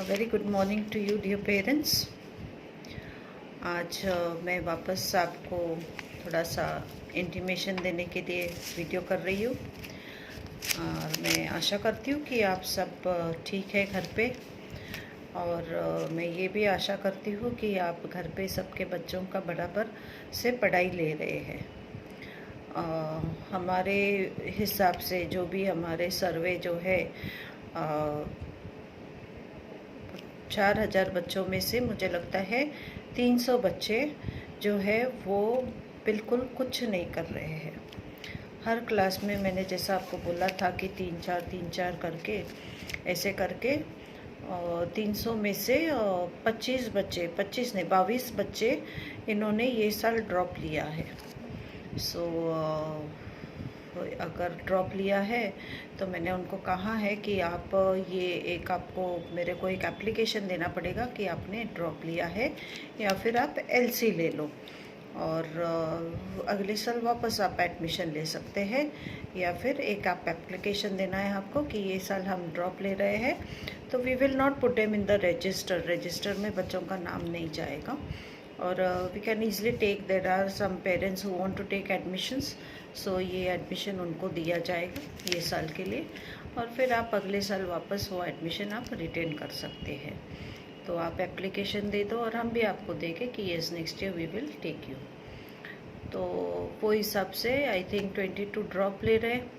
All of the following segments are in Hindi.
Very good morning to you dear parents. आज मैं वापस आपको थोड़ा सा इंटीमेशन देने के लिए वीडियो कर रही हूँ। और मैं आशा करती हूँ कि आप सब ठीक है घर पे। और मैं ये भी आशा करती हूँ कि आप घर पे सबके बच्चों का बराबर से पढ़ाई ले रहे हैं। हमारे हिसाब से जो भी हमारे सर्वे जो है 4000 बच्चों में से मुझे लगता है 300 बच्चे जो है वो बिल्कुल कुछ नहीं कर रहे हैं। हर क्लास में मैंने जैसा आपको बोला था कि 3-4 करके ऐसे करके 300 में से 25 बच्चे, 25 नहीं 22 बच्चे इन्होंने ये साल ड्रॉप लिया है। सो अगर ड्रॉप लिया है तो मैंने उनको कहा है कि आप आपको मेरे को एक एप्लीकेशन देना पड़ेगा कि आपने ड्रॉप लिया है, या फिर आप एलसी ले लो और अगले साल वापस आप एडमिशन ले सकते हैं, या फिर एक आप एप्लीकेशन देना है आपको कि ये साल हम ड्रॉप ले रहे हैं। तो we will not put them in the register में बच्चों का नाम नहीं जाएगा। और we can easily take, there are some parents who want to take admissions, so ये एडमिशन उनको दिया जाएगा ये साल के लिए, और फिर आप अगले साल वापस वो एडमिशन आप रिटेन कर सकते हैं। तो आप एप्लीकेशन दे दो और हम भी आपको देंगे कि yes next year we will take you. तो वो हिसाब से आई थिंक 22 ड्रॉप ले रहे हैं।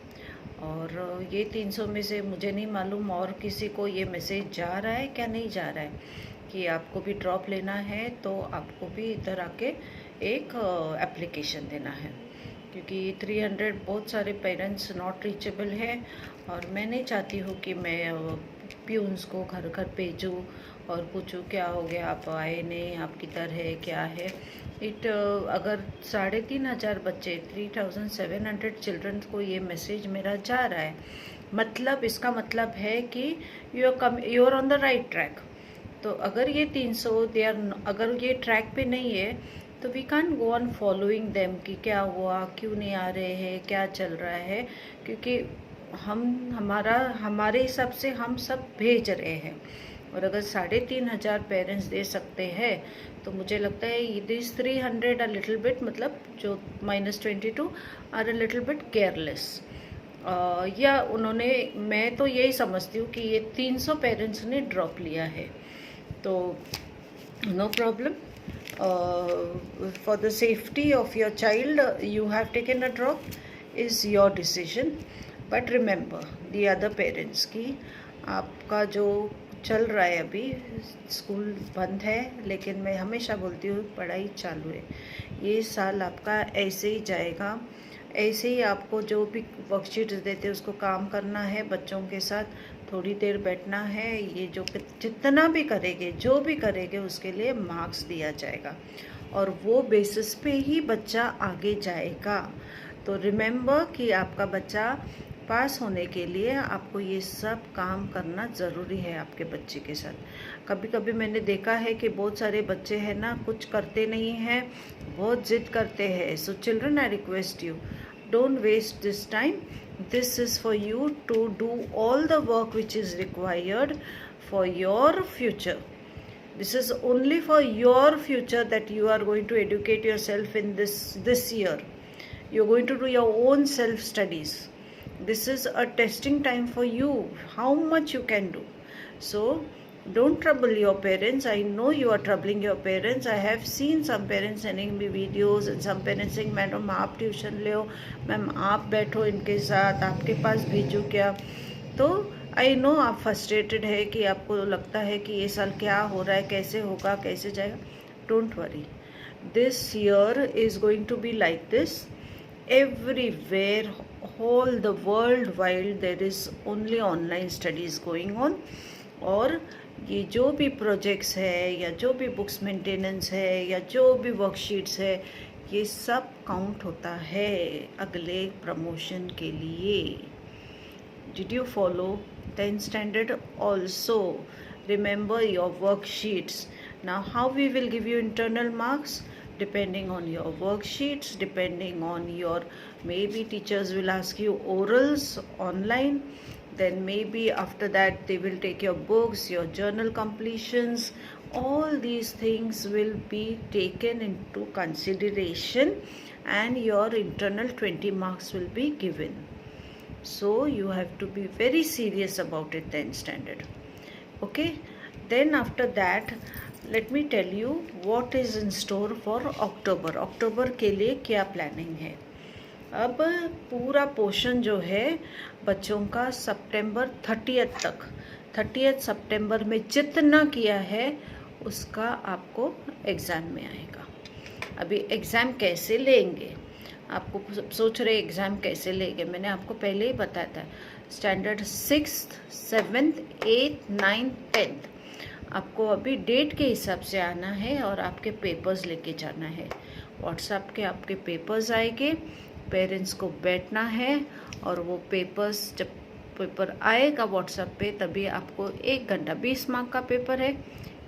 और ये 300 में से मुझे नहीं मालूम और किसी को ये मैसेज जा रहा है क्या नहीं जा रहा है कि आपको भी ड्रॉप लेना है तो आपको भी इधर आके एक एप्लीकेशन देना है, क्योंकि 300 बहुत सारे पेरेंट्स नॉट रीचेबल है। और मैं नहीं चाहती हूँ कि मैं प्यून्स को घर घर भेजूँ और पूछूँ क्या हो गया, आप आए नहीं, आप किधर है, क्या है। अगर 3500 बच्चे, 3700 चिल्ड्रन को ये मैसेज मेरा जा रहा है, मतलब इसका मतलब है कि you are on the right track. तो अगर ये 300 अगर ये ट्रैक पे नहीं है तो we can go on following them कि क्या हुआ, क्यों नहीं आ रहे हैं, क्या चल रहा है, क्योंकि हमारे हिसाब से हम सब भेज रहे हैं। और अगर 3500 पेरेंट्स दे सकते हैं तो मुझे लगता है दिस 300 अ लिटिल बिट, मतलब जो -22 are a little bit careless. या उन्होंने, मैं तो यही समझती हूँ कि ये 300 पेरेंट्स ने ड्रॉप लिया है। तो no problem, for the safety of your child you have taken a drop, is your decision, but remember the other parents की आपका जो चल रहा है, अभी स्कूल बंद है लेकिन मैं हमेशा बोलती हूँ पढ़ाई चालू है। ये साल आपका ऐसे ही जाएगा, ऐसे ही आपको जो भी वर्कशीट्स देते हैं उसको काम करना है, बच्चों के साथ थोड़ी देर बैठना है। ये जो जितना भी करेंगे, जो भी करेंगे उसके लिए मार्क्स दिया जाएगा और वो बेसिस पे ही बच्चा आगे जाएगा। तो रिमेंबर कि आपका बच्चा पास होने के लिए आपको ये सब काम करना ज़रूरी है आपके बच्चे के साथ। कभी कभी मैंने देखा है कि बहुत सारे बच्चे हैं ना, कुछ करते नहीं हैं, बहुत ज़िद करते हैं। So children, I request you, don't waste this time. This is for you to do all the work which is required for your future. This is only for your future that you are going to educate yourself in this year. You're going to do your own self studies. This is a testing time for you, how much you can do. So don't trouble your parents. I know you are troubling your parents. I have seen some parents sending me videos and some parents saying madam आप ट्यूशन ले, मैम आप बैठो इनके साथ, आपके पास भेजूँ क्या। तो आई नो आप फ्रस्ट्रेटेड है कि आपको लगता है कि ये साल क्या हो रहा है, कैसे होगा, कैसे जाएगा। Don't worry, this year is going to be like this everywhere, whole the world wide there is only online studies going on। और ये जो भी प्रोजेक्ट्स है या जो भी बुक्स मेंटेनेंस है या जो भी वर्कशीट्स है, ये सब काउंट होता है अगले प्रमोशन के लिए। Did you follow 10th standard also? Remember your worksheets. Now how we will give you internal marks? Depending on your worksheets, depending on your, maybe teachers will ask you orals online, then maybe after that they will take your books, your journal completions. All these things will be taken into consideration and your internal 20 marks will be given. So you have to be very serious about it, 10th standard. Okay, then after that let me tell you what is in store for October. अक्टूबर के लिए क्या प्लानिंग है. अब पूरा पोर्शन जो है बच्चों का सितंबर 30 तक, 30 सितंबर में जितना किया है उसका आपको एग्ज़ाम में आएगा. अभी एग्ज़ाम कैसे लेंगे, आपको सोच रहे एग्ज़ाम कैसे लेंगे, मैंने आपको पहले ही बताया था. Standard 6th 7th 8th 9th 10th आपको अभी डेट के हिसाब से आना है और आपके पेपर्स लेके जाना है. व्हाट्सएप के आपके पेपर्स आएंगे, पेरेंट्स को बैठना है और वो पेपर्स जब पेपर आएगा व्हाट्सएप पे तभी आपको 1 घंटा, 20 मार्क का पेपर है,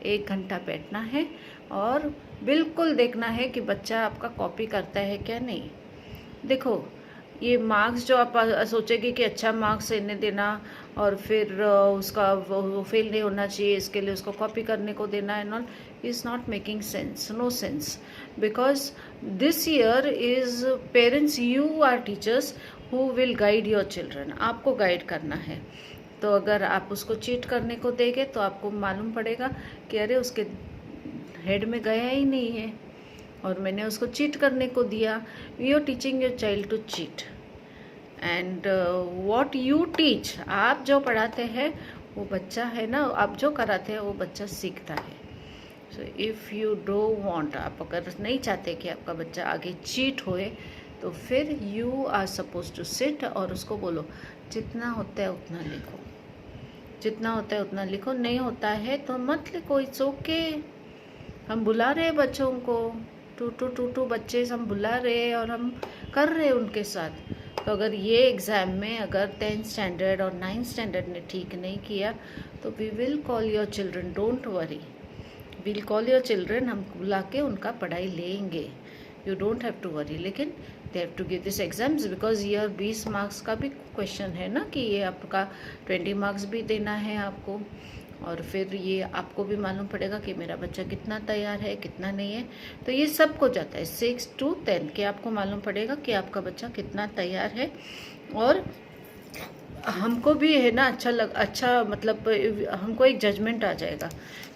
1 घंटा बैठना है और बिल्कुल देखना है कि बच्चा आपका कॉपी करता है क्या नहीं. देखो ये मार्क्स जो आप सोचेंगे कि अच्छा मार्क्स इन्हें देना और फिर उसका वो फेल नहीं होना चाहिए, इसके लिए उसको कॉपी करने को देना and all is not making sense, no sense. Because this year is parents, you are teachers who will guide your children. आपको गाइड करना है. तो अगर आप उसको चीट करने को देंगे तो आपको मालूम पड़ेगा कि अरे उसके हेड में गया ही नहीं है और मैंने उसको चीट करने को दिया. You are teaching your child to cheat and what you teach, आप जो पढ़ाते हैं वो बच्चा है ना, आप जो कराते हैं वो बच्चा सीखता है. So if you don't want, आप अगर नहीं चाहते कि आपका बच्चा आगे चीट होए तो फिर you are suppose to sit और उसको बोलो जितना होता है उतना लिखो, जितना होता है उतना लिखो, नहीं होता है तो मत लिखो, इट्स ओके. हम बुला रहे हैं बच्चों को, टू बच्चे हम बुला रहे हैं और हम कर रहे हैं उनके साथ. तो अगर ये एग्ज़ाम में अगर 10th स्टैंडर्ड और 9th स्टैंडर्ड ने ठीक नहीं किया तो we will call your children, don't worry, will call your children, हम बुला के उनका पढ़ाई लेंगे. You don't have to worry. लेकिन they have to give this exams because ये 20 मार्क्स का भी क्वेश्चन है ना कि ये आपका 20 मार्क्स भी देना है आपको और फिर ये आपको भी मालूम पड़ेगा कि मेरा बच्चा कितना तैयार है कितना नहीं है. तो ये सब को जाता है 6 to 10 के आपको मालूम पड़ेगा कि आपका बच्चा कितना तैयार है. और हमको भी है ना अच्छा मतलब हमको एक जजमेंट आ जाएगा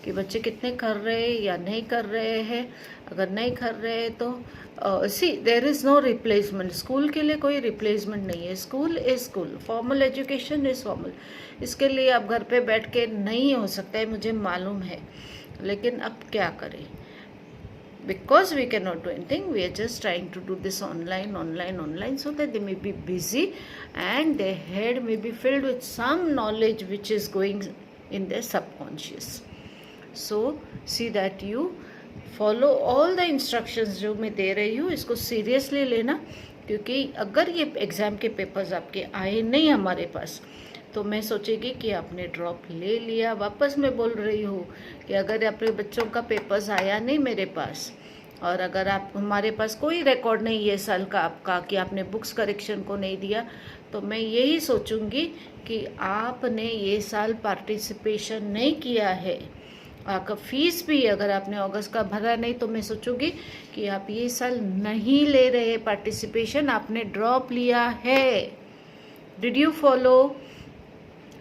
कि बच्चे कितने कर रहे हैं या नहीं कर रहे हैं. अगर नहीं कर रहे हैं तो see there is no replacement. School के लिए कोई रिप्लेसमेंट नहीं है. School is school, formal education is formal. इसके लिए आप घर पे बैठ के नहीं हो सकता है, मुझे मालूम है, लेकिन अब क्या करें. Because we cannot do anything, we are just trying to do this online so that they may be busy and their head may be filled with some knowledge which is going in their subconscious. So see that you follow all the instructions जो मैं दे रही हूँ, इसको seriously लेना. क्योंकि अगर ये एग्ज़ाम के पेपर्स आपके आए नहीं हमारे पास तो मैं सोचेगी कि आपने ड्रॉप ले लिया. वापस मैं बोल रही हूँ कि अगर अपने बच्चों का पेपर्स आया नहीं मेरे पास और अगर आप हमारे पास कोई रिकॉर्ड नहीं ये साल का आपका कि आपने बुक्स करेक्शन को नहीं दिया तो मैं यही सोचूंगी कि आपने ये साल पार्टिसिपेशन नहीं किया है. आपका फीस भी अगर आपने अगस्त का भरा नहीं तो मैं सोचूंगी कि आप ये साल नहीं ले रहे पार्टिसिपेशन, आपने ड्रॉप लिया है. Did you follow?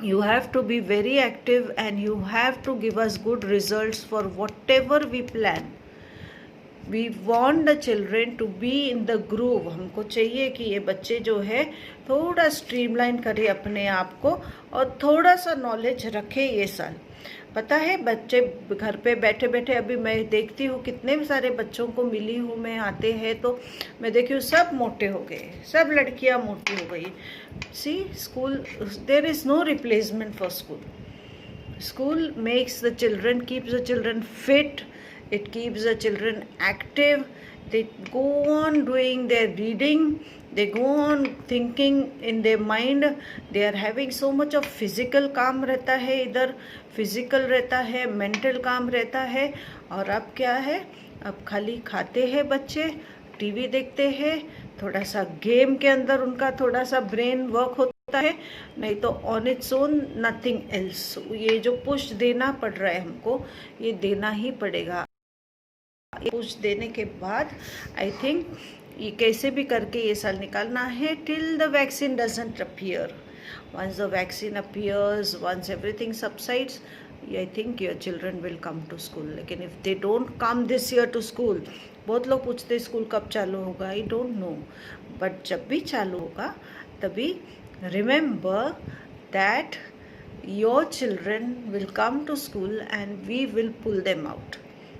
You have to be very active and you have to give us good results for whatever we plan. We want the children to be in the groove. हमको चाहिए कि ये बच्चे जो है थोड़ा स्ट्रीमलाइन करे अपने आप को और थोड़ा सा नॉलेज रखे ये साल. पता है बच्चे घर पे बैठे बैठे, अभी मैं देखती हूँ कितने सारे बच्चों को मिली हूँ मैं, आते हैं तो मैं देखी हूँ सब मोटे हो गए, सब लड़कियाँ मोटी हो गई. See school, there is no replacement for school. School makes the children, keeps the children fit, it keeps the children active. They go on doing their reading, they go on thinking in their mind. They are having so much of physical काम रहता है, इधर physical रहता है, mental काम रहता है. और अब क्या है, अब खाली खाते हैं बच्चे, टीवी देखते हैं, थोड़ा सा गेम के अंदर उनका थोड़ा सा ब्रेन वर्क होता होता है, नहीं तो on its own nothing else. ये जो पुश देना पड़ रहा है हमको, ये देना ही पड़ेगा। पुश देने के बाद आई थिंक ये कैसे भी करके ये साल निकालना है, till the vaccine doesn't appear. Once the vaccine appears, once everything subsides, I think your children will come to school. लेकिन if they don't come this year to school, बहुत लोग पूछते स्कूल कब चालू होगा, आई डोंट नो, बट जब भी चालू होगा तभी remember that your children will come to school and we will pull them out,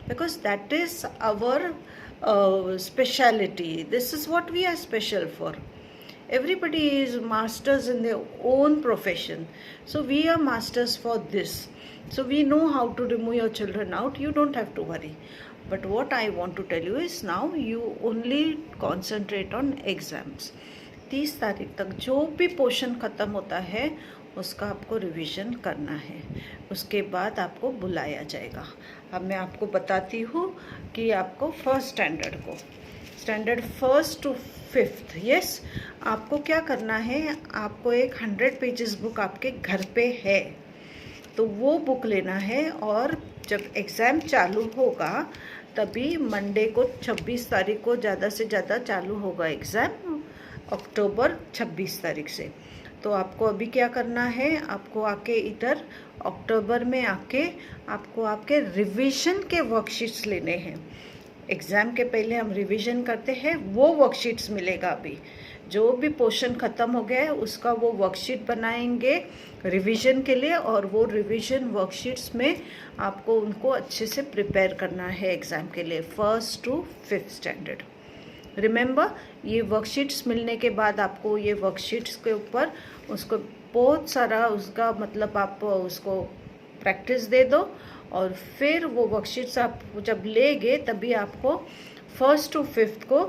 because that is our speciality. This is what we are special for. Everybody is masters in their own profession, so we are masters for this. So we know how to remove your children out. You don't have to worry. But what I want to tell you is, now you only concentrate on exams. 30 तारीख तक जो भी पोर्शन ख़त्म होता है उसका आपको रिवीजन करना है, उसके बाद आपको बुलाया जाएगा। अब मैं आपको बताती हूँ कि आपको फर्स्ट स्टैंडर्ड को, standard 1st to 5th, yes, आपको क्या करना है, आपको एक 100 पेजेस बुक आपके घर पे है, तो वो बुक लेना है। और जब एग्ज़ाम चालू होगा तभी मंडे को 26 तारीख को ज़्यादा से ज़्यादा चालू होगा एग्ज़ाम, अक्टूबर 26 तारीख से। तो आपको अभी क्या करना है, आपको आके इधर अक्टूबर में आके आपको आपके रिवीजन के वर्कशीट्स लेने हैं। एग्ज़ाम के पहले हम रिवीजन करते हैं, वो वर्कशीट्स मिलेगा। अभी जो भी पोर्शन ख़त्म हो गया है उसका वो वर्कशीट बनाएंगे रिवीजन के लिए, और वो रिवीजन वर्कशीट्स में आपको उनको अच्छे से प्रिपेयर करना है एग्ज़ाम के लिए, 1st to 5th standard. Remember, ये वर्कशीट्स मिलने के बाद आपको ये वर्कशीट्स के ऊपर उसको बहुत सारा उसका मतलब आप उसको प्रैक्टिस दे दो, और फिर वो वर्कशीट्स आप जब लेंगे तभी आपको 1st to 5th को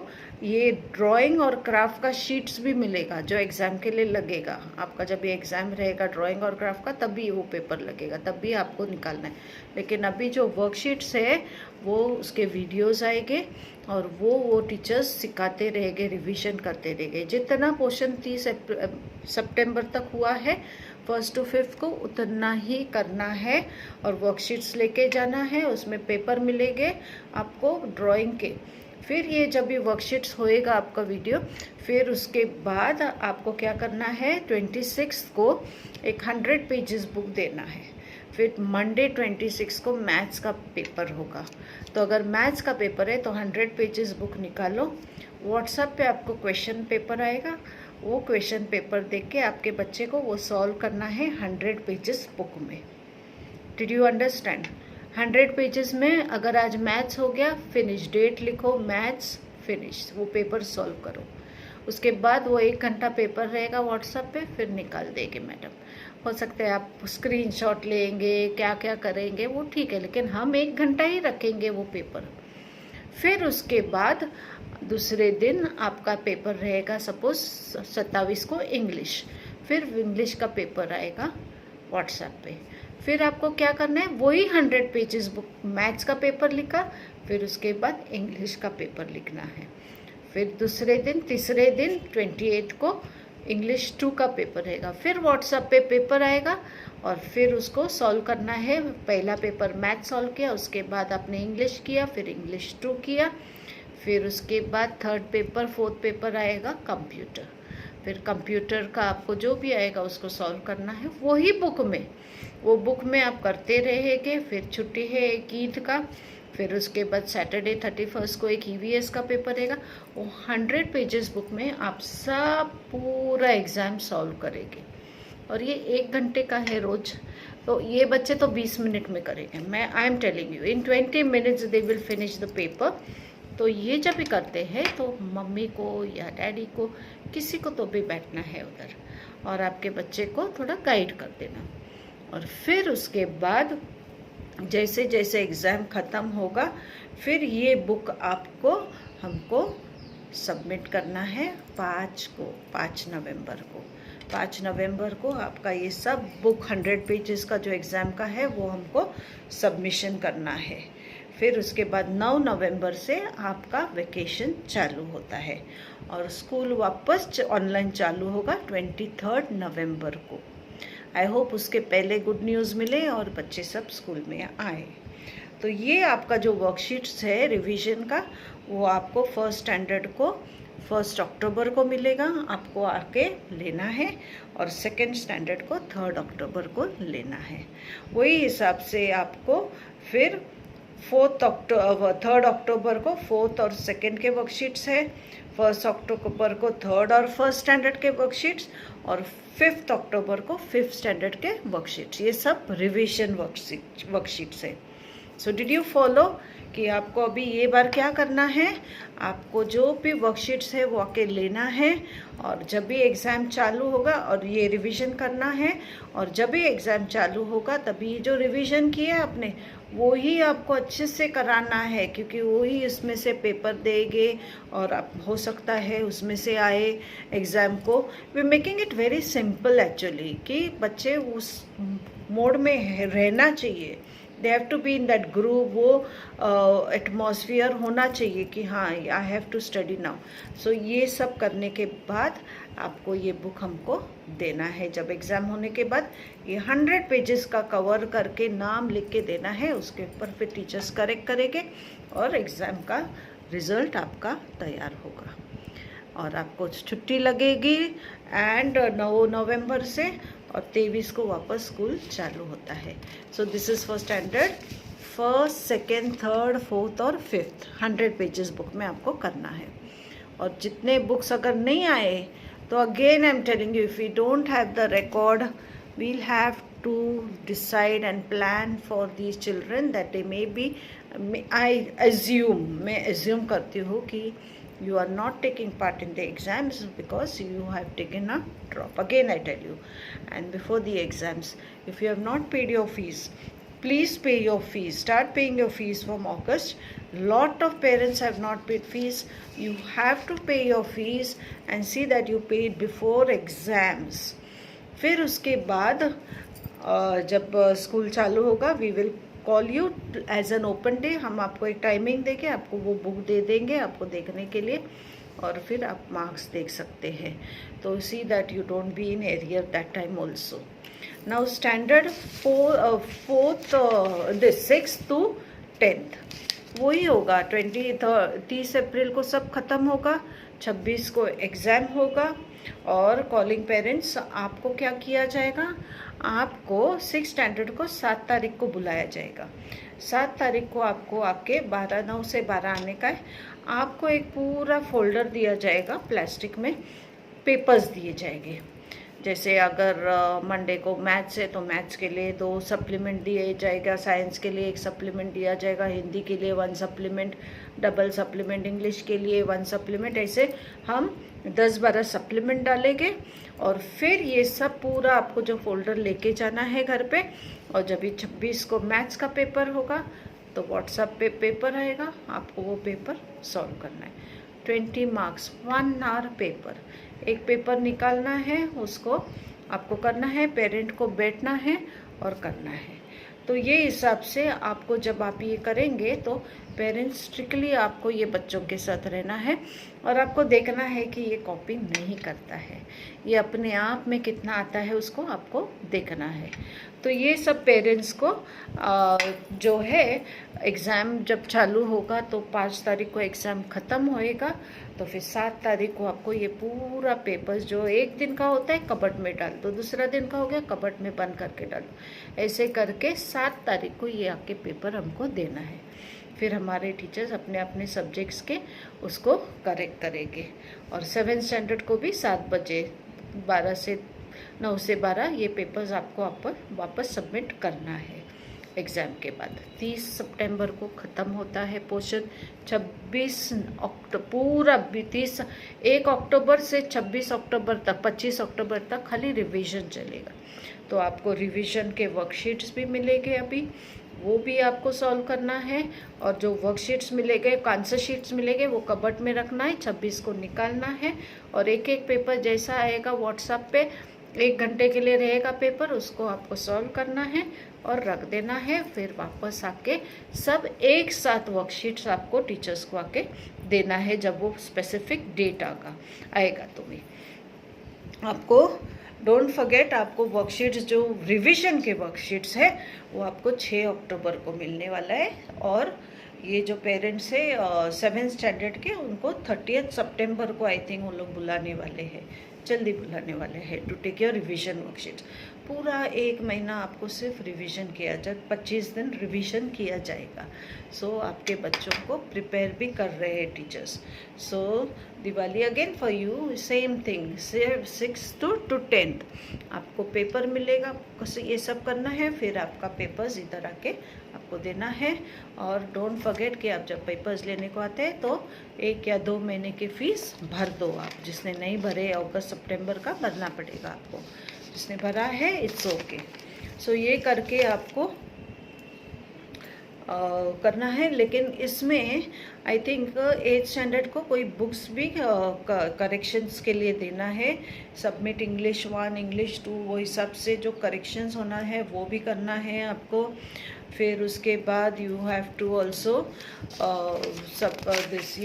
ये ड्राइंग और क्राफ्ट का शीट्स भी मिलेगा जो एग्ज़ाम के लिए लगेगा। आपका जब ये एग्ज़ाम रहेगा ड्राइंग और क्राफ्ट का तभी वो पेपर लगेगा, तभी आपको निकालना है। लेकिन अभी जो वर्कशीट्स है वो उसके वीडियोस आएंगे और वो टीचर्स सिखाते रहेंगे, रिवीजन करते रहेंगे। जितना पोर्शन 30 सितंबर तक हुआ है 1st to 5th को उतना ही करना है, और वर्कशीट्स लेके जाना है, उसमें पेपर मिलेंगे आपको ड्राइंग के। फिर ये जब ये वर्कशीट्स होएगा आपका वीडियो, फिर उसके बाद आपको क्या करना है, 26 को एक 100 पेजेस बुक देना है। फिर मंडे 26 को मैथ्स का पेपर होगा। तो अगर मैथ्स का पेपर है तो 100 पेजेस बुक निकालो, व्हाट्सएप पे आपको क्वेश्चन पेपर आएगा, वो क्वेश्चन पेपर देख के आपके बच्चे को वो सॉल्व करना है 100 पेजेस बुक में। Did you understand? 100 पेजेस में अगर आज मैथ्स हो गया, फिनिश, डेट लिखो, मैथ्स फिनिश, वो पेपर सॉल्व करो। उसके बाद वो 1 घंटा पेपर रहेगा व्हाट्सएप पे, फिर निकाल देंगे मैडम। हो सकता है आप स्क्रीनशॉट लेंगे, क्या क्या करेंगे वो ठीक है, लेकिन हम 1 घंटा ही रखेंगे वो पेपर। फिर उसके बाद दूसरे दिन आपका पेपर रहेगा सपोज 27 को इंग्लिश, फिर इंग्लिश का पेपर आएगा व्हाट्सएप पे। फिर आपको क्या करना है, वही 100 पेजेस बुक मैथ्स का पेपर लिखा, फिर उसके बाद इंग्लिश का पेपर लिखना है। फिर दूसरे दिन, तीसरे दिन 28 को इंग्लिश 2 का पेपर रहेगा, फिर व्हाट्सएप पे पेपर आएगा और फिर उसको सॉल्व करना है। पहला पेपर मैथ सॉल्व किया, उसके बाद आपने इंग्लिश किया, फिर इंग्लिश 2 किया, फिर उसके बाद 3rd पेपर 4th पेपर आएगा कंप्यूटर। फिर कंप्यूटर का आपको जो भी आएगा उसको सॉल्व करना है वही बुक में, वो बुक में आप करते रहेंगे। फिर छुट्टी है एक ईद का, फिर उसके बाद सैटरडे 31 को एक EVS का पेपर रहेगा। वो 100 पेजेस बुक में आप सब पूरा एग्ज़ाम सॉल्व करेंगे, और ये 1 घंटे का है रोज। तो ये बच्चे तो 20 मिनट में करेंगे, मैं आई am telling you, in 20 minutes they will finish the paper. तो ये जब भी करते हैं तो मम्मी को या डैडी को, किसी को तो भी बैठना है उधर, और आपके बच्चे को थोड़ा गाइड कर देना। और फिर उसके बाद जैसे जैसे एग्ज़ाम ख़त्म होगा, फिर ये बुक आपको हमको सबमिट करना है 5 नवंबर को। 5 नवंबर को आपका ये सब बुक 100 पेजेस का जो एग्ज़ाम का है वो हमको सबमिशन करना है। फिर उसके बाद 9 नवंबर से आपका वेकेशन चालू होता है और स्कूल वापस ऑनलाइन चालू होगा 23 नवंबर को। आई होप उसके पहले गुड न्यूज़ मिले और बच्चे सब स्कूल में आए। तो ये आपका जो वर्कशीट्स है रिवीजन का, वो आपको फर्स्ट स्टैंडर्ड को 1 अक्टूबर को मिलेगा, आपको आके लेना है, और सेकेंड स्टैंडर्ड को 3 अक्टूबर को लेना है। वही हिसाब से आपको फिर 3 अक्टूबर को 4th और 2nd के वर्कशीट्स है, 1 अक्टूबर को 3rd और 1st स्टैंडर्ड के वर्कशीट्स, और 5th अक्टूबर को 5th स्टैंडर्ड के वर्कशीट्स। ये सब रिवीजन वर्कशीट्स है। सो डिड यू फॉलो कि आपको अभी ये बार क्या करना है, आपको जो भी वर्कशीट्स है वो आके लेना है, और जब भी एग्ज़ाम चालू होगा और ये रिवीजन करना है, और जब भी एग्ज़ाम चालू होगा तभी जो रिवीजन किया आपने वो ही आपको अच्छे से कराना है, क्योंकि वो ही उसमें से पेपर देंगे और आप हो सकता है उसमें से आए एग्ज़ाम को। We making it very simple actually, कि बच्चे उस मोड में रहना चाहिए, they have to be in that group, वो एटमॉस्फियर होना चाहिए कि हाँ I have to study now. So ये सब करने के बाद आपको ये बुक हमको देना है। जब एग्ज़ाम होने के बाद ये 100 पेजेस का कवर करके नाम लिख के देना है, उसके ऊपर फिर टीचर्स करेक्ट करेंगे और एग्ज़ाम का रिज़ल्ट आपका तैयार होगा और आपको छुट्टी लगेगी। एंड 9 नवंबर से और 23 को वापस स्कूल चालू होता है। So this is for standard 1st, 2nd, 3rd, 4th और 5th 100 पेजेस बुक में आपको करना है। और जितने बुक्स अगर नहीं आए तो again I am telling you, if we don't have the record we'll have to decide and plan for these children that they may be, मैं एज्यूम करती हूँ कि you are not taking part in the exams because you have taken a drop. Again I tell you, and before the exams, if you have not paid your fees, please pay your fees. Start paying your fees from August. Lot of parents have not paid fees. You have to pay your fees and see that you paid before exams. फिर उसके बाद जब स्कूल चालू होगा we will call you as an open day. हम आपको एक टाइमिंग देके आपको वो बुक दे देंगे आपको देखने के लिए, और फिर आप मार्क्स देख सकते हैं। तो see that you don't be in arrear that time also. Now standard 6th to 10th वही होगा। 30 अप्रैल को सब खत्म होगा, 26 को एग्ज़ाम होगा। और कॉलिंग पेरेंट्स, आपको क्या किया जाएगा, आपको 6th स्टैंडर्ड को 7 तारीख को बुलाया जाएगा। 7 तारीख को आपको आपके 9 से 12 आने का है। आपको एक पूरा फोल्डर दिया जाएगा, प्लास्टिक में पेपर्स दिए जाएंगे। जैसे अगर मंडे को मैथ्स है तो मैथ्स के लिए 2 सप्लीमेंट दिए जाएगा, साइंस के लिए 1 सप्लीमेंट दिया जाएगा, हिंदी के लिए 1 सप्लीमेंट, डबल सप्लीमेंट इंग्लिश के लिए 1 सप्लीमेंट। ऐसे हम 10-12 सप्लीमेंट डालेंगे और फिर ये सब पूरा आपको जो फोल्डर लेके जाना है घर पे। और जब ये 26 को मैथ्स का पेपर होगा तो व्हाट्सएप पे पेपर आएगा, आपको वो पेपर सॉल्व करना है। 20 मार्क्स 1 आवर पेपर, एक पेपर निकालना है, उसको आपको करना है, पेरेंट को बैठना है और करना है। तो ये हिसाब से आपको जब आप ये करेंगे तो पेरेंट्स स्ट्रिक्टली आपको ये बच्चों के साथ रहना है और आपको देखना है कि ये कॉपी नहीं करता है, ये अपने आप में कितना आता है उसको आपको देखना है। तो ये सब पेरेंट्स को जो है एग्ज़ाम जब चालू होगा तो 5 तारीख को एग्ज़ाम ख़त्म होएगा, तो फिर 7 तारीख को आपको ये पूरा पेपर्स जो एक दिन का होता है कबर्ड में डाल दो, दूसरा दिन का हो गया कबर्ड में बंद करके डाल दो। ऐसे करके 7 तारीख को ये आपके पेपर हमको देना है। फिर हमारे टीचर्स अपने अपने सब्जेक्ट्स के उसको करेक्ट करेंगे। और 7th स्टैंडर्ड को भी 7 बजे 9 से 12 ये पेपर्स आपको वापस सबमिट करना है एग्ज़ाम के बाद। 30 सितंबर को ख़त्म होता है पोर्शन, 1 अक्टूबर से 26 अक्टूबर तक, 25 अक्टूबर तक खाली रिवीजन चलेगा। तो आपको रिवीजन के वर्कशीट्स भी मिलेंगे अभी, वो भी आपको सॉल्व करना है। और जो वर्कशीट्स मिलेंगे, आंसर शीट्स मिलेंगे, वो कबर्ड में रखना है, 26 को निकालना है। और एक एक पेपर जैसा आएगा व्हाट्सएप पे 1 घंटे के लिए रहेगा पेपर, उसको आपको सॉल्व करना है और रख देना है। फिर वापस आके सब एक साथ वर्कशीट्स आपको टीचर्स को आके देना है जब वो स्पेसिफिक डेट आएगा। तो भी आपको डोंट फॉरगेट, आपको वर्कशीट्स जो रिवीजन के वर्कशीट्स है वो आपको 6 अक्टूबर को मिलने वाला है। और ये जो पेरेंट्स है 7th स्टैंडर्ड के, उनको 30 सितंबर को आई थिंक वो लोग बुलाने वाले हैं, जल्दी बुलाने वाले हैं to take your revision worksheets. पूरा 1 महीना आपको सिर्फ रिवीजन किया जाए, 25 दिन रिवीजन किया जाएगा। सो आपके बच्चों को प्रिपेयर भी कर रहे हैं teachers. So Diwali again for you same thing, 6 to 10 आपको पेपर मिलेगा, ये सब करना है। फिर आपका पेपर्स इधर आके आपको देना है। और डोंट फॉरगेट कि आप जब पेपर्स लेने को आते हैं तो 1 या 2 महीने की फ़ीस भर दो आप। जिसने नहीं भरे अगस्त सितंबर का भरना पड़ेगा आपको, जिसने भरा है इट्स ओके। सो ये करके आपको करना है। लेकिन इसमें आई थिंक 8th स्टैंडर्ड को कोई बुक्स भी करेक्शंस के लिए देना है। सबमिट इंग्लिश 1, इंग्लिश 2, वो हिसाब से जो करेक्शंस होना है वो भी करना है आपको। फिर उसके बाद you have to also this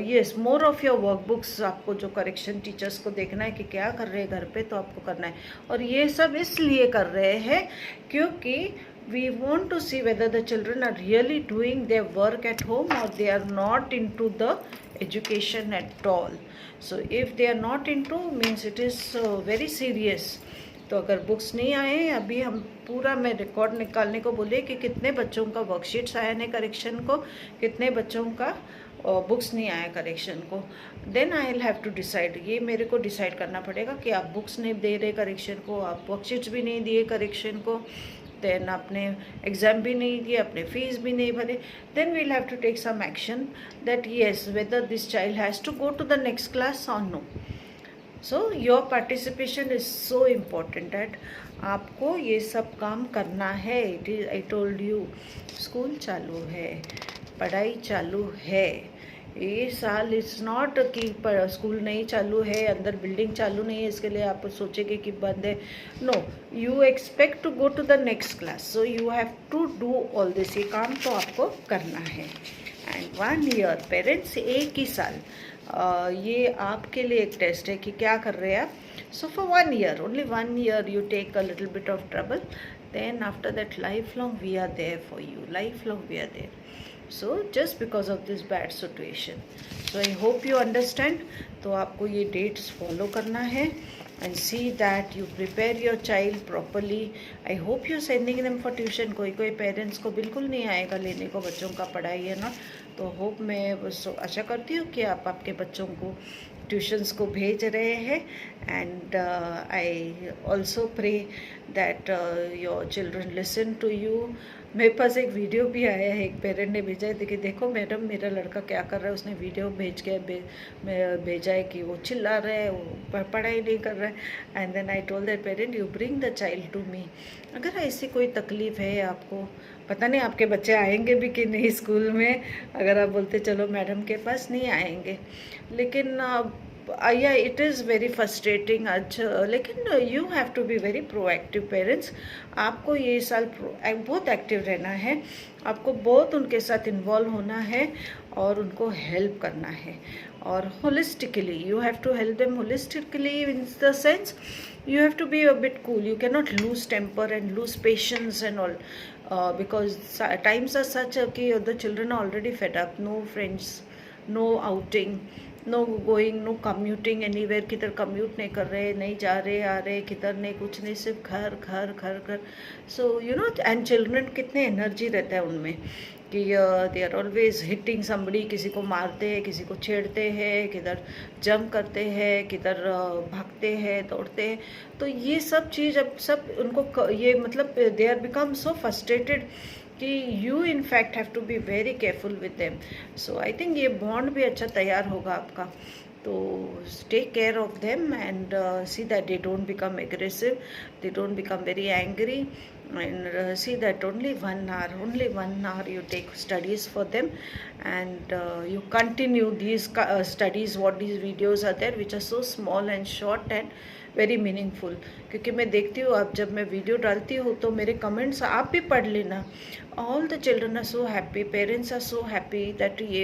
yes more of your workbooks, आपको जो करेक्शन टीचर्स को देखना है कि क्या कर रहे हैं घर पे, तो आपको करना है। और ये सब इसलिए कर रहे हैं क्योंकि we want to see whether the children are really doing their work at home or they are not into the education at all. So if they are not into, means it is very serious. तो अगर बुक्स नहीं आए, अभी हम पूरा मैं रिकॉर्ड निकालने को बोले कि कितने बच्चों का वर्कशीट्स आया है करेक्शन को, कितने बच्चों का बुक्स नहीं आया करेक्शन को, then I will have to decide. ये मेरे को डिसाइड करना पड़ेगा कि आप बुक्स नहीं दे रहे करेक्शन को, आप वर्कशीट्स भी नहीं दिए करेक्शन को, देन आपने एग्ज़ाम भी नहीं दिए, अपने फीस भी नहीं भरे, then we'll have to take some action that yes whether this child has to go to the next class और no. So your participation is so important that आपको ये सब काम करना है। It is I told you, school चालू है, पढ़ाई चालू है। ये साल इट्स नॉट कि स्कूल नहीं चालू है, अंदर बिल्डिंग चालू नहीं है, इसके लिए आप सोचेंगे कि बंद है। No, you expect to go to the next class, so you have to do all this. ये काम तो आपको करना है। एंड 1 ईयर पेरेंट्स, 1 ही साल, ये आपके लिए एक टेस्ट है कि क्या कर रहे हैं आप। So for 1 year, only 1 year you take a little bit of trouble, then after that life long we are there for you, life long we are there. So just because of this bad situation, so I hope you understand. तो आपको ये dates follow करना है and see that you prepare your child properly. I hope you're sending them for tuition. कोई पेरेंट्स को बिल्कुल नहीं आएगा लेने को बच्चों का पढ़ाई है ना, तो होप मैं आशा करती हूँ कि आप आपके बच्चों को ट्यूशन्स को भेज रहे हैं। And I also pray that your children listen to you. मेरे पास एक वीडियो भी आया है, एक पेरेंट ने भेजा है कि देखो मैडम मेरा लड़का क्या कर रहा है, उसने वीडियो भेज के भेजा है कि वो चिल्ला रहा है, वो पढ़ाई नहीं कर रहा है। And then I told that parent you bring the child to me. अगर ऐसी कोई तकलीफ़ है आपको, पता नहीं आपके बच्चे आएंगे भी कि नहीं स्कूल में, अगर आप बोलते चलो मैडम के पास नहीं आएंगे, लेकिन या इट इज़ वेरी फ्रस्ट्रेटिंग। अच्छा, लेकिन you have to be very proactive parents. आपको ये साल बहुत एक्टिव रहना है, आपको बहुत उनके साथ इन्वॉल्व होना है और उनको हेल्प करना है। और holistically you have to help them, holistically in the sense you have to be a bit cool. You cannot lose temper and lose patience and all, because times are such कि the children are already fed up. No friends, no outing, no going, no commuting anywhere. किधर commute नहीं कर रहे, नहीं जा रहे आ रहे, किधर नहीं, कुछ नहीं, सिर्फ घर घर घर घर। So you know, and children कितने एनर्जी रहता है उनमें कि they are always hitting somebody, किसी को मारते हैं, किसी को छेड़ते हैं, किधर जंप करते हैं, किधर भागते हैं, दौड़ते हैं। तो ये सब चीज़ अब सब उनको ये मतलब they are become so frustrated कि you in fact have to be very careful with them. So I think ये बॉन्ड भी अच्छा तैयार होगा आपका। तो take care of them and see that they don't become aggressive, they don't become very angry, and see that only 1 hour you take studies for them, and you continue these studies, what these videos are there which are so small and short and very meaningful. क्योंकि मैं देखती हूँ अब जब मैं वीडियो डालती हूँ तो मेरे कमेंट्स आप भी पढ़ लेना. All the children are so happy, parents are so happy that ये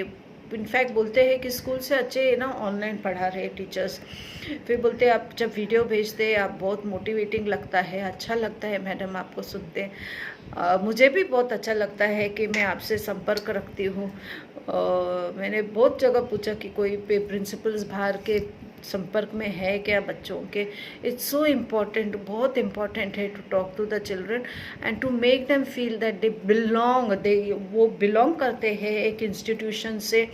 इनफैक्ट बोलते हैं कि स्कूल से अच्छे ना ऑनलाइन पढ़ा रहे टीचर्स. फिर बोलते हैं आप जब वीडियो भेजते हैं आप बहुत मोटिवेटिंग लगता है, अच्छा लगता है मैडम आपको सुनते हैं. मुझे भी बहुत अच्छा लगता है कि मैं आपसे संपर्क रखती हूँ. मैंने बहुत जगह पूछा कि कोई प्रिंसिपल्स बाहर के संपर्क में है क्या बच्चों के. इट्स सो इम्पॉर्टेंट, बहुत इम्पॉर्टेंट है to talk to the children and to make them feel that they belong, वो बिलोंग करते हैं एक इंस्टीट्यूशन से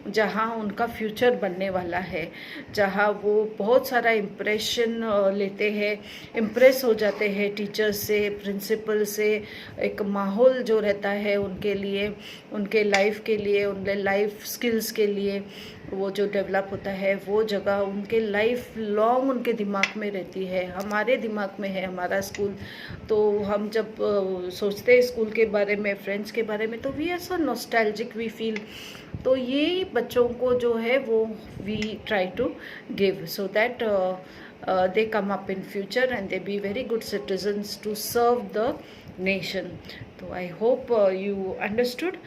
जहाँ उनका फ्यूचर बनने वाला है, जहाँ वो बहुत सारा इम्प्रेशन लेते हैं, इम्प्रेस हो जाते हैं टीचर्स से, प्रिंसिपल से. एक माहौल जो रहता है उनके लिए, उनके लाइफ के लिए, उनके लाइफ स्किल्स के लिए वो जो डेवलप होता है वो जगह उनके लाइफ लॉन्ग उनके दिमाग में रहती है. हमारे दिमाग में है हमारा स्कूल, तो हम जब सोचते हैं स्कूल के बारे में, फ्रेंड्स के बारे में, तो we are so nostalgic we feel. तो ये बच्चों को जो है वो we try to give so that they come up in future and they be very good citizens to serve the nation. तो I hope you understood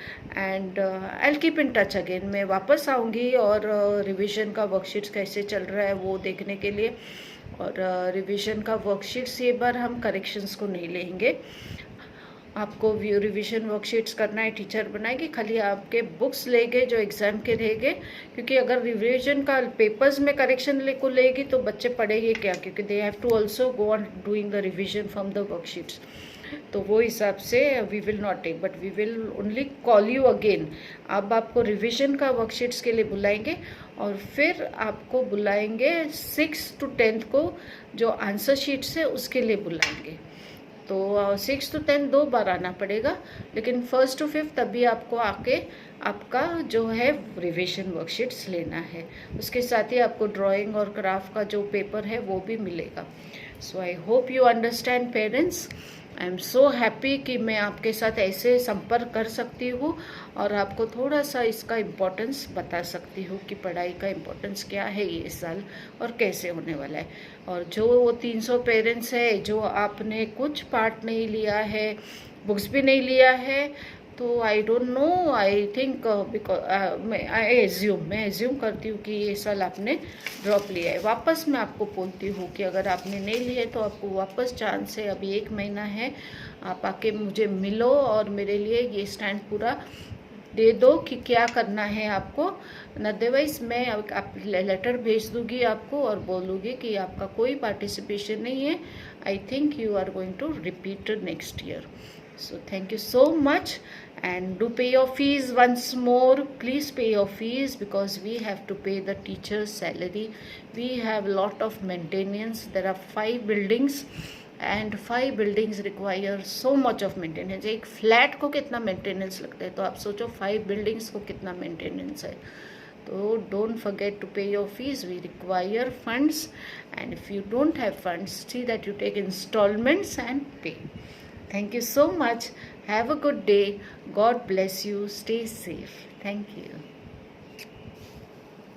and I'll keep in touch again. मैं वापस आऊँगी और रिविज़न का वर्कशीट्स कैसे चल रहा है वो देखने के लिए. और रिविज़न का वर्कशीट्स ये बार हम करेक्शंस को नहीं लेंगे. आपको रिवीजन वर्कशीट्स करना है, टीचर बनाएगी, खाली आपके बुक्स लेंगे जो एग्ज़ाम के रहेंगे. क्योंकि अगर रिवीजन का पेपर्स में करेक्शन को लेगी तो बच्चे पढ़ेंगे क्या, क्योंकि they have to also go on doing the revision from the worksheets. तो वो हिसाब से we will not take but we will only call you again. अब आपको रिवीजन का वर्कशीट्स के लिए बुलाएंगे और फिर आपको बुलाएंगे 6th to 10th को जो आंसर शीट्स है उसके लिए बुलाएंगे. तो 6th to 10th 2 बार आना पड़ेगा, लेकिन 1st to 5th तभी आपको आके आपका जो है रिविजन वर्कशीट्स लेना है. उसके साथ ही आपको ड्राइंग और क्राफ्ट का जो पेपर है वो भी मिलेगा. So I hope you understand parents. I am so happy कि मैं आपके साथ ऐसे संपर्क कर सकती हूँ और आपको थोड़ा सा इसका इम्पोर्टेंस बता सकती हूँ कि पढ़ाई का इम्पोर्टेंस क्या है ये इस साल और कैसे होने वाला है. और जो वो 300 पेरेंट्स है जो आपने कुछ पार्ट नहीं लिया है, बुक्स भी नहीं लिया है, तो I don't know, I think because मैं एज्यूम करती हूँ कि ये साल आपने ड्रॉप लिया है. वापस मैं आपको बोलती हूँ कि अगर आपने नहीं लिए तो आपको वापस चांस है, अभी 1 महीना है, आप आके मुझे मिलो और मेरे लिए ये स्टैंड पूरा दे दो कि क्या करना है आपको. अदरवाइज मैं आप लेटर भेज दूँगी आपको और बोलूँगी कि आपका कोई पार्टिसिपेशन नहीं है. I think you are going to repeat next year. So thank you so much and do pay your fees once more. Please pay your fees because we have to pay the teacher's salary. We have a lot of maintenance. There are 5 buildings and 5 buildings require so much of maintenance. एक फ्लैट को कितना मेंटेनेंस लगता है तो आप सोचो 5 बिल्डिंग्स को कितना मेंटेनेंस है. तो don't forget to pay your fees. We require funds and if you don't have funds, see that you take installments and pay. Thank you so much. Have a good day. God bless you. Stay safe. Thank you.